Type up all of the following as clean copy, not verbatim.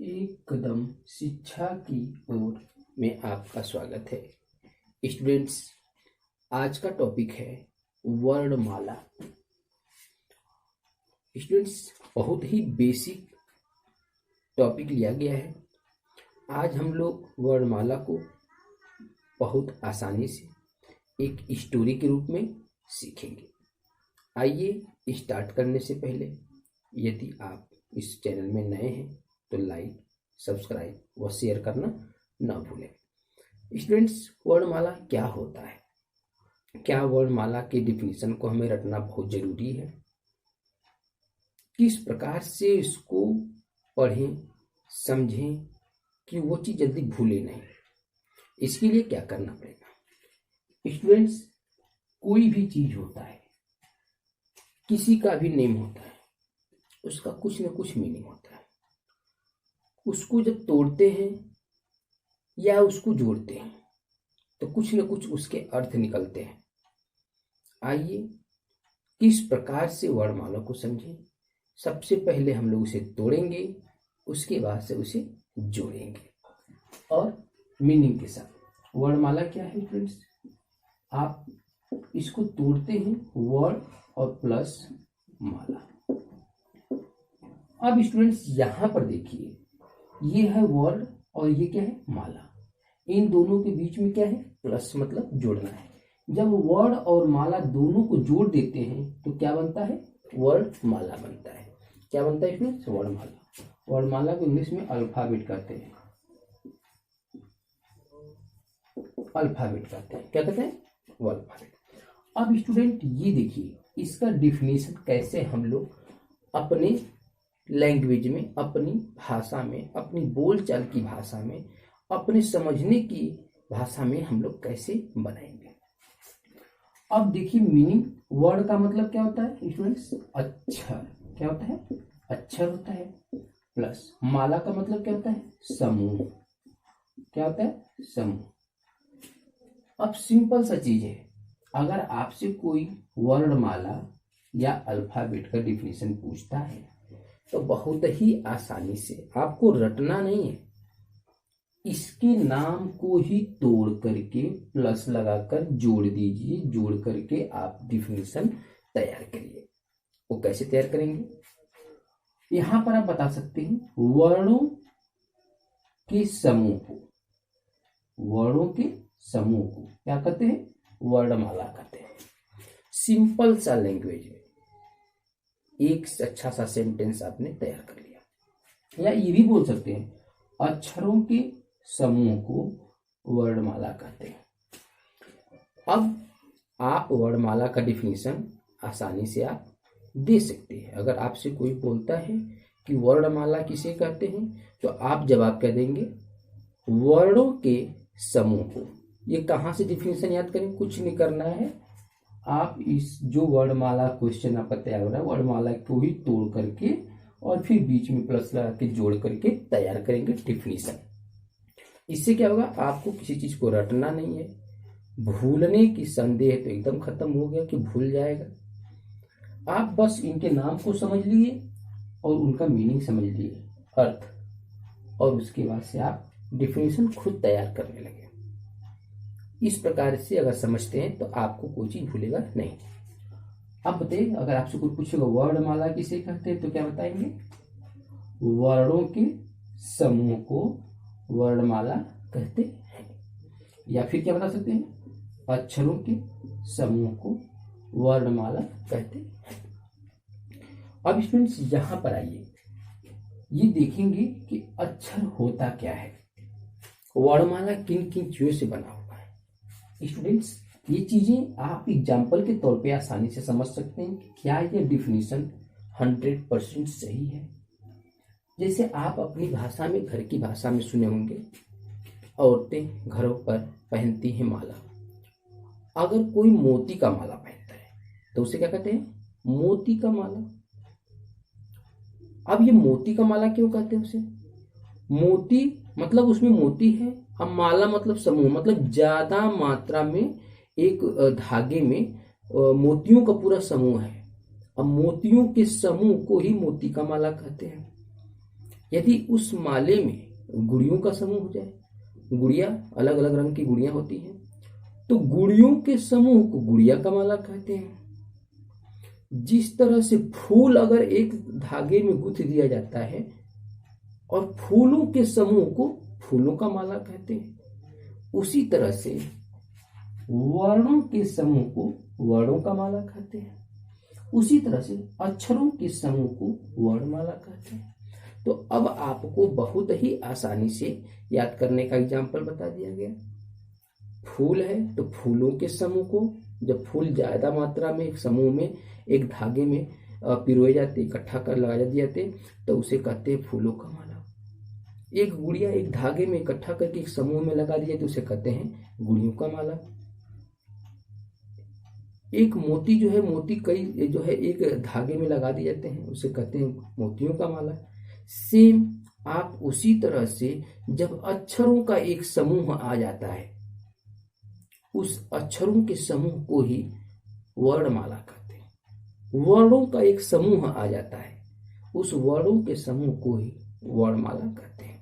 एक कदम शिक्षा की ओर में आपका स्वागत है। स्टूडेंट्स, आज का टॉपिक है वर्णमाला। स्टूडेंट्स, बहुत ही बेसिक टॉपिक लिया गया है। आज हम लोग वर्णमाला को बहुत आसानी से एक स्टोरी के रूप में सीखेंगे। आइए स्टार्ट करने से पहले यदि आप इस चैनल में नए हैं तो लाइक, सब्सक्राइब व शेयर करना ना भूलें। स्टूडेंट्स, वर्णमाला क्या होता है? क्या वर्णमाला के डिफिनीशन को हमें रटना बहुत जरूरी है? किस प्रकार से इसको पढ़ें, समझें कि वो चीज जल्दी भूले नहीं? इसके लिए क्या करना पड़ेगा? स्टूडेंट्स, कोई भी चीज होता है, किसी का भी नेम होता है, उसका कुछ न कुछ मीनिंग होता है। उसको जब तोड़ते हैं या उसको जोड़ते हैं तो कुछ न कुछ उसके अर्थ निकलते हैं। आइए किस प्रकार से वर्णमाला को समझें। सबसे पहले हम लोग उसे तोड़ेंगे, उसके बाद से उसे जोड़ेंगे और मीनिंग के साथ। वर्णमाला क्या है फ्रेंड्स? आप इसको तोड़ते हैं, वर्ण और प्लस माला। अब स्टूडेंट्स यहां पर देखिए, ये है वर्ण और ये क्या है? माला। इन दोनों के बीच में क्या है? प्लस, मतलब जोड़ना है। जब वर्ण और माला दोनों को जोड़ देते हैं तो क्या बनता है? वर्णमाला बनता है। क्या बनता है स्टूडेंट्स? वर्णमाला। वर्णमाला को इंग्लिश में अल्फाबेट कहते हैं। अल्फाबेट कहते हैं। क्या कहते हैं? अल्फाबेट। अब स्टूडेंट ये देखिए, इसका डिफिनीशन कैसे हम लोग अपने लैंग्वेज में, अपनी भाषा में, अपनी बोलचाल की भाषा में, अपने समझने की भाषा में हम लोग कैसे बनाएंगे। अब देखिए, मीनिंग। वर्ड का मतलब क्या होता है स्टूडेंट्स? अक्षर। क्या होता है? अक्षर होता है। प्लस माला का मतलब क्या होता है? समूह। क्या होता है? समूह। अब सिंपल सा चीज है, अगर आपसे कोई वर्णमाला या अल्फाबेट का डिफिनीशन पूछता है तो बहुत ही आसानी से, आपको रटना नहीं है, इसके नाम को ही तोड़ करके प्लस लगाकर जोड़ दीजिए। जोड़ करके आप डिफिनीशन तैयार करिए। वो कैसे तैयार करेंगे? यहां पर आप बता सकते हैं, वर्णों के समूह को, वर्णों के समूह को क्या कहते हैं? वर्णमाला कहते हैं। सिंपल सा लैंग्वेज में एक अच्छा सा सेंटेंस आपने तैयार कर लिया। या ये भी बोल सकते हैं, अक्षरों के समूह को वर्णमाला कहते हैं। अब आप वर्णमाला का डिफिनीशन आसानी से आप दे सकते हैं। अगर आपसे कोई बोलता है कि वर्णमाला किसे कहते हैं तो आप जवाब कह देंगे, वर्णों के समूह को। ये कहाँ से डिफिनीशन याद करें? कुछ नहीं करना है, आप इस जो वर्णमाला क्वेश्चन आपका तैयार हो रहा है, वर्णमाला को ही तोड़ करके और फिर बीच में प्लस लगा के जोड़ करके तैयार करेंगे डिफिनीशन। इससे क्या होगा? आपको किसी चीज को रटना नहीं है, भूलने की संदेह तो एकदम खत्म हो गया कि भूल जाएगा। आप बस इनके नाम को समझ लिए और उनका मीनिंग समझ लिए, अर्थ, और उसके बाद से आप डिफिनीशन खुद तैयार करने लगे। इस प्रकार से अगर समझते हैं तो आपको कोई चीज भूलेगा नहीं। अब बताइए, अगर आपसे कोई पूछेगा वर्णमाला किसे कहते हैं तो क्या बताएंगे? वर्णों के समूह को वर्णमाला कहते हैं। या फिर क्या बता सकते हैं? अक्षरों के समूह को वर्णमाला कहते हैं। अब स्टूडेंट्स यहां पर आइए, ये देखेंगे कि अक्षर होता क्या है, वर्णमाला किन किन चीजों से बना हुआ है। स्टूडेंट्स, ये चीजें आप एग्जाम्पल के तौर पे आसानी से समझ सकते हैं कि क्या ये डिफिनीशन 100% सही है। जैसे आप अपनी भाषा में, घर की भाषा में सुने होंगे, औरतें घरों पर पहनती हैं माला। अगर कोई मोती का माला पहनता है तो उसे क्या कहते हैं? मोती का माला। अब ये मोती का माला क्यों कहते हैं उसे? मोती मतलब उसमें मोती है, अब माला मतलब समूह, मतलब ज्यादा मात्रा में एक धागे में मोतियों का पूरा समूह है। अब मोतियों के समूह को ही मोती का माला कहते हैं। यदि उस माले में गुड़ियों का समूह हो जाए, गुड़िया अलग अलग रंग की गुड़ियां होती हैं, तो गुड़ियों के समूह को गुड़िया का माला कहते हैं। जिस तरह से फूल अगर एक धागे में गुथ दिया जाता है और फूलों के समूह को फूलों का माला कहते हैं, उसी तरह से वर्णों के समूह को वर्णों का माला कहते हैं, उसी तरह से अक्षरों के समूह को वर्णमाला कहते हैं। तो अब आपको बहुत ही आसानी से याद करने का एग्जाम्पल बता दिया गया। फूल है तो फूलों के समूह को, जब फूल ज्यादा मात्रा में एक समूह में एक धागे में पिरोए जाते, इकट्ठा कर लगा दिए जाते, तो उसे कहते हैं फूलों का माला। एक गुड़िया एक धागे में इकट्ठा करके एक समूह में लगा दिया तो उसे कहते हैं गुड़ियों का माला। एक मोती जो है, मोती कई जो है एक धागे में लगा दिए जाते हैं, उसे कहते हैं मोतियों का माला। सेम आप उसी तरह से जब अक्षरों का एक समूह आ जाता है, उस अक्षरों के समूह को ही वर्णमाला कहते हैं। वर्णों का एक समूह आ जाता है, उस वर्णों के समूह को ही वर्णमाला कहते हैं।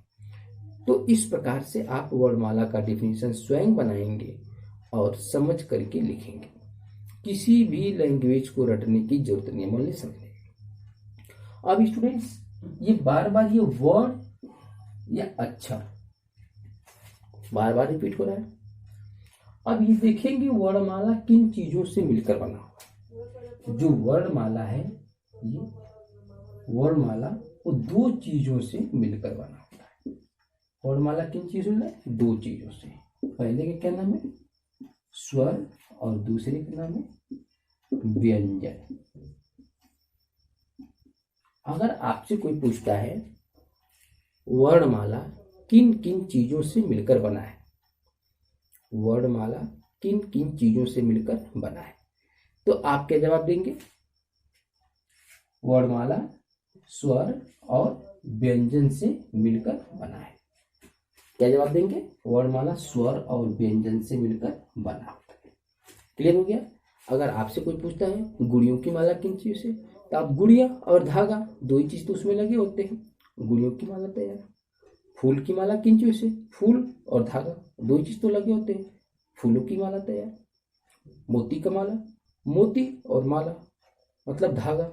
तो इस प्रकार से आप वर्णमाला का डिफिनीशन स्वयं बनाएंगे और समझ करके लिखेंगे। किसी भी लैंग्वेज को रटने की जरूरत नहीं है, मान समझने। अब स्टूडेंट्स, ये बार बार ये वर्ड या अक्षर बार बार रिपीट हो रहा है। अब ये देखेंगे वर्णमाला किन चीजों से मिलकर बना हुआ। जो वर्णमाला है, ये वर्णमाला वो दो चीजों से मिलकर बना होता है। वर्णमाला किन चीजों से? दो चीजों से। पहले के क्या नाम है? स्वर, और दूसरे का नाम है व्यंजन। अगर आपसे कोई पूछता है वर्णमाला किन किन चीजों से मिलकर बना है, वर्णमाला किन किन चीजों से मिलकर बना है, तो आप क्या जवाब देंगे? वर्णमाला स्वर और व्यंजन से मिलकर बना है। क्या जवाब देंगे? वर्णमाला स्वर और व्यंजन से मिलकर बना है। क्लियर हो गया? अगर आपसे कोई पूछता है गुड़ियों की माला किन चीज से, तो आप गुड़िया और धागा दो ही चीज तो उसमें लगे होते हैं, गुड़ियों की माला तैयार। फूल की माला किन चीज से? फूल और धागा दो ही चीज तो लगे होते हैं, फूलों की माला तैयार। मोती का माला, मोती और माला मतलब धागा,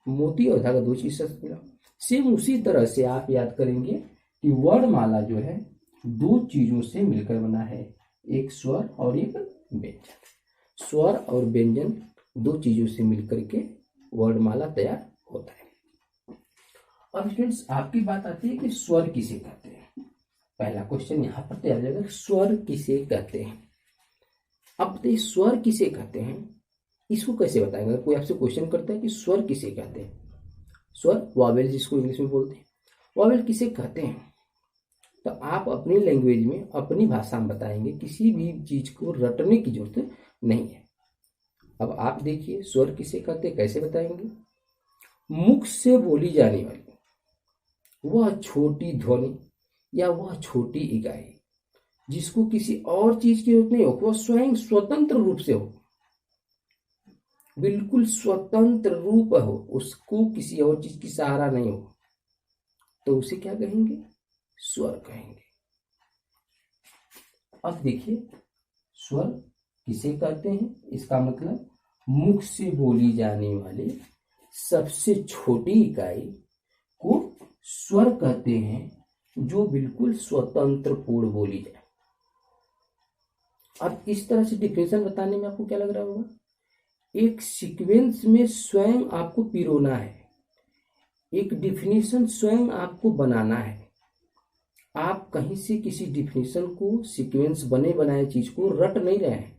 मोती और धागा दो चीज से मिला। सेम उसी तरह से आप याद करेंगे कि वर्णमाला जो है दो चीजों से मिलकर बना है, एक स्वर और एक व्यंजन। स्वर और व्यंजन दो चीजों से मिलकर के वर्णमाला तैयार होता है। अब स्टूडेंट्स, आपकी बात आती है कि स्वर किसे कहते हैं। पहला क्वेश्चन यहाँ पर तैयार हो जाएगा, स्वर किसे कहते हैं। अब बताइए स्वर किसे कहते हैं, इसको कैसे बताएंगे? अगर कोई आपसे क्वेश्चन करता है कि स्वर किसे कहते हैं, स्वर वॉवेल जिसको इंग्लिश में बोलते हैं, वॉवेल किसे कहते हैं, तो आप अपनी लैंग्वेज में अपनी भाषा में बताएंगे। किसी भी चीज को रटने की जरूरत नहीं है। अब आप देखिए स्वर किसे कहते हैं, कैसे बताएंगे? मुख से बोली जाने वाली वह छोटी ध्वनि या वह छोटी इकाई जिसको किसी और चीज की जरूरत नहीं हो, वह स्वयं स्वतंत्र रूप से हो, बिल्कुल स्वतंत्र रूप हो, उसको किसी और चीज की सहारा नहीं हो, तो उसे क्या कहेंगे? स्वर कहेंगे। अब देखिए स्वर किसे कहते हैं, इसका मतलब मुख से बोली जाने वाली सबसे छोटी इकाई को स्वर कहते हैं, जो बिल्कुल स्वतंत्र पूर्ण बोली जाए। अब इस तरह से डिफिनेशन बताने में आपको क्या लग रहा होगा? एक सीक्वेंस में स्वयं आपको पिरोना है, एक डिफिनेशन स्वयं आपको बनाना है। आप कहीं से किसी डिफिनेशन को, सीक्वेंस बने बनाए चीज को रट नहीं रहे हैं,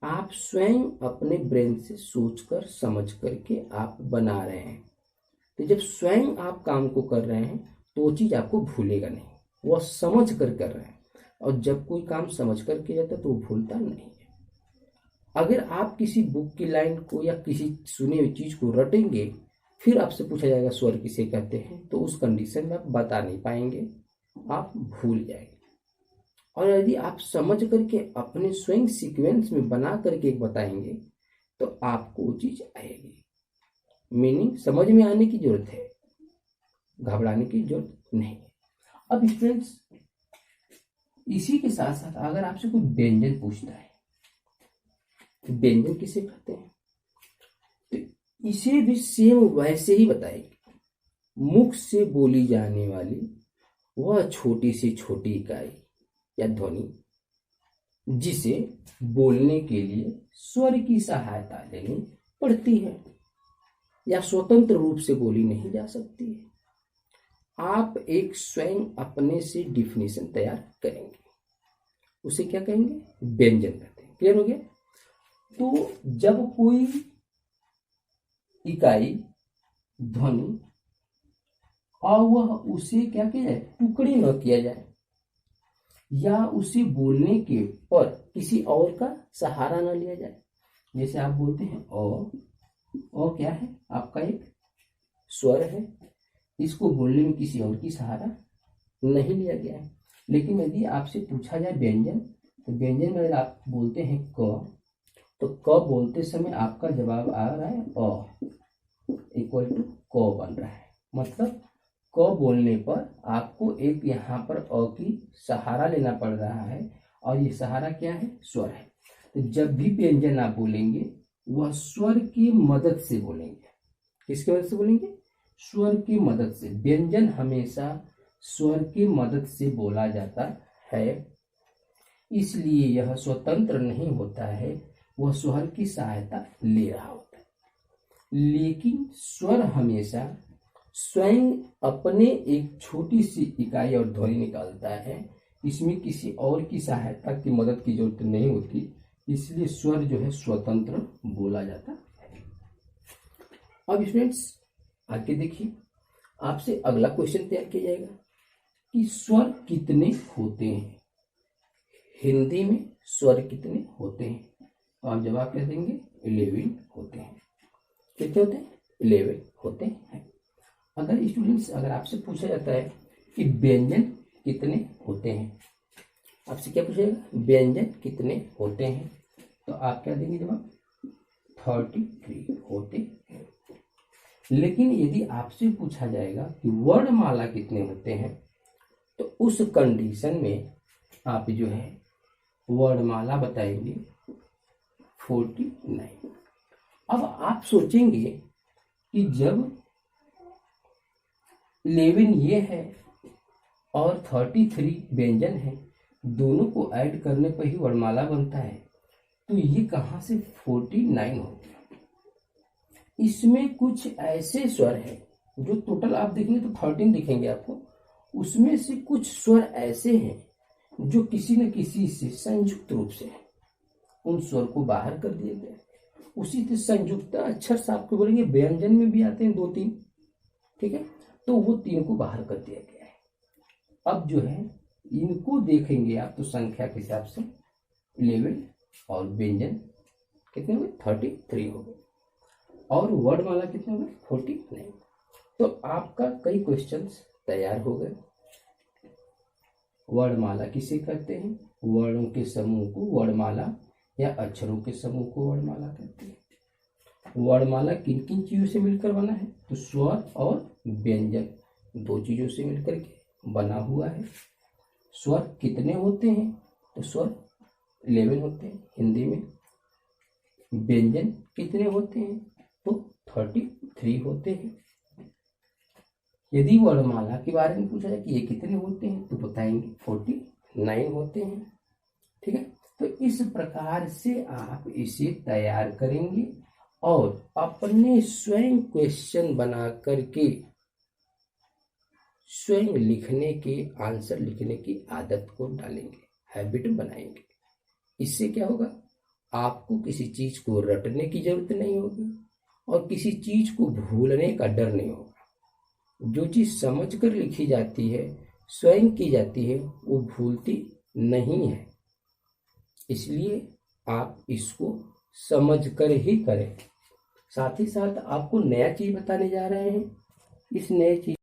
आप स्वयं अपने ब्रेन से सोचकर समझ करके आप बना रहे हैं। तो जब स्वयं आप काम को कर रहे हैं तो वो चीज आपको भूलेगा नहीं, वह समझ कर रहे हैं। और जब कोई काम समझ कर किया जाता है तो वो भूलता नहीं है। अगर आप किसी बुक की लाइन को या किसी सुनी हुई चीज को रटेंगे, फिर आपसे पूछा जाएगा स्वर किसे कहते हैं, तो उस कंडीशन में आप बता नहीं पाएंगे, आप भूल जाएंगे। और यदि आप समझ करके अपने स्वयं सीक्वेंस में बना करके एक बताएंगे तो आपको वो चीज आएगी। मीनिंग समझ में आने की जरूरत है, घबराने की जरूरत नहीं है। अब स्टूडेंट्स, इसी के साथ साथ अगर आपसे कोई व्यंजन पूछता है, तो व्यंजन किसे कहते हैं, तो इसे भी सेम वैसे ही बताएंगे। मुख से बोली जाने वाली वह छोटी से छोटी इकाई या ध्वनि जिसे बोलने के लिए स्वर की सहायता लेनी पड़ती है या स्वतंत्र रूप से बोली नहीं जा सकती है। आप एक स्वयं अपने से डिफिनेशन तैयार करेंगे, उसे क्या कहेंगे, व्यंजन कहते हैं। क्लियर हो गया। तो जब कोई इकाई ध्वनि और वह उसे क्या किया जाए, टुकड़े न किया जाए या उसे बोलने के पर किसी और का सहारा न लिया जाए। जैसे आप बोलते हैं ओ क्या है, आपका एक स्वर है, इसको बोलने में किसी और की सहारा नहीं लिया गया है। लेकिन यदि आपसे पूछा जाए व्यंजन, तो व्यंजन में अगर आप बोलते हैं क, तो क बोलते समय आपका जवाब आ रहा है अ इक्वल टू क बन रहा है। मतलब क बोलने पर आपको एक यहाँ पर अ की सहारा लेना पड़ रहा है, और ये सहारा क्या है, स्वर है। तो जब भी व्यंजन आप बोलेंगे वह स्वर की मदद से बोलेंगे। किसकी मदद से बोलेंगे, स्वर की मदद से। व्यंजन हमेशा स्वर की मदद से बोला जाता है, इसलिए यह स्वतंत्र नहीं होता है, वह स्वर की सहायता ले रहा होता है। लेकिन स्वर हमेशा स्वयं अपने एक छोटी सी इकाई और ध्वनि निकालता है, इसमें किसी और की सहायता की मदद की जरूरत नहीं होती, इसलिए स्वर जो है स्वतंत्र बोला जाता है। अब स्टूडेंट्स आगे देखिए, आपसे अगला क्वेश्चन तैयार किया जाएगा कि स्वर कितने होते हैं। हिंदी में स्वर कितने होते हैं, तो आप जवाब क्या देंगे, 11 होते हैं। कितने होते हैं, 11 होते हैं। अगर स्टूडेंट्स, अगर आपसे पूछा जाता है कि व्यंजन कितने होते हैं, आपसे क्या पूछेगा, व्यंजन कितने होते हैं, तो आप क्या देंगे जवाब, 33 होते हैं। लेकिन यदि आपसे पूछा जाएगा कि वर्णमाला कितने होते हैं, तो उस कंडीशन में आप जो है वर्णमाला बताएंगे 49। अब आप सोचेंगे कि जब 11 ये है और 33 व्यंजन है, दोनों को ऐड करने पर ही वर्णमाला बनता है, तो ये कहाँ से 49 हो गया। इसमें कुछ ऐसे स्वर हैं जो टोटल आप देखेंगे तो 13 दिखेंगे आपको, उसमें से कुछ स्वर ऐसे हैं जो किसी न किसी से संयुक्त रूप से हैं, उन स्वर को बाहर कर दिया गया। उसी से संयुक्त अक्षर से आपको बोलेंगे व्यंजन में भी आते हैं 2-3, ठीक है, तो वो 3 को बाहर कर दिया गया है। अब जो है इनको देखेंगे आप तो संख्या के हिसाब से 11 और व्यंजन कितने हुए, 33 हो गए, और वर्णमाला कितने हो गए, 49। तो आपका कई क्वेश्चंस तैयार हो गए। वर्णमाला किसे कहते हैं, वर्णों के समूह को वर्णमाला या अक्षरों के समूह को वर्णमाला कहते हैं। वर्णमाला किन किन चीजों से मिलकर बना है, तो स्वर और व्यंजन 2 चीजों से मिलकर के बना हुआ है। स्वर कितने होते हैं, तो स्वर 11 होते हैं हिंदी में। व्यंजन कितने होते हैं, तो 33 होते हैं। यदि वर्णमाला के बारे में पूछा जाए कि ये कितने होते हैं, तो बताएंगे 49 होते हैं, ठीक है। तो इस प्रकार से आप इसे तैयार करेंगे और अपने स्वयं क्वेश्चन बना करके स्वयं लिखने के, आंसर लिखने की आदत को डालेंगे, हैबिट बनाएंगे। इससे क्या होगा, आपको किसी चीज को रटने की जरूरत नहीं होगी और किसी चीज को भूलने का डर नहीं होगा। जो चीज समझकर लिखी जाती है, स्वयं की जाती है, वो भूलती नहीं है। इसलिए आप इसको समझकर ही करें। साथ ही साथ आपको नया चीज बताने जा रहे हैं। इस नए चीज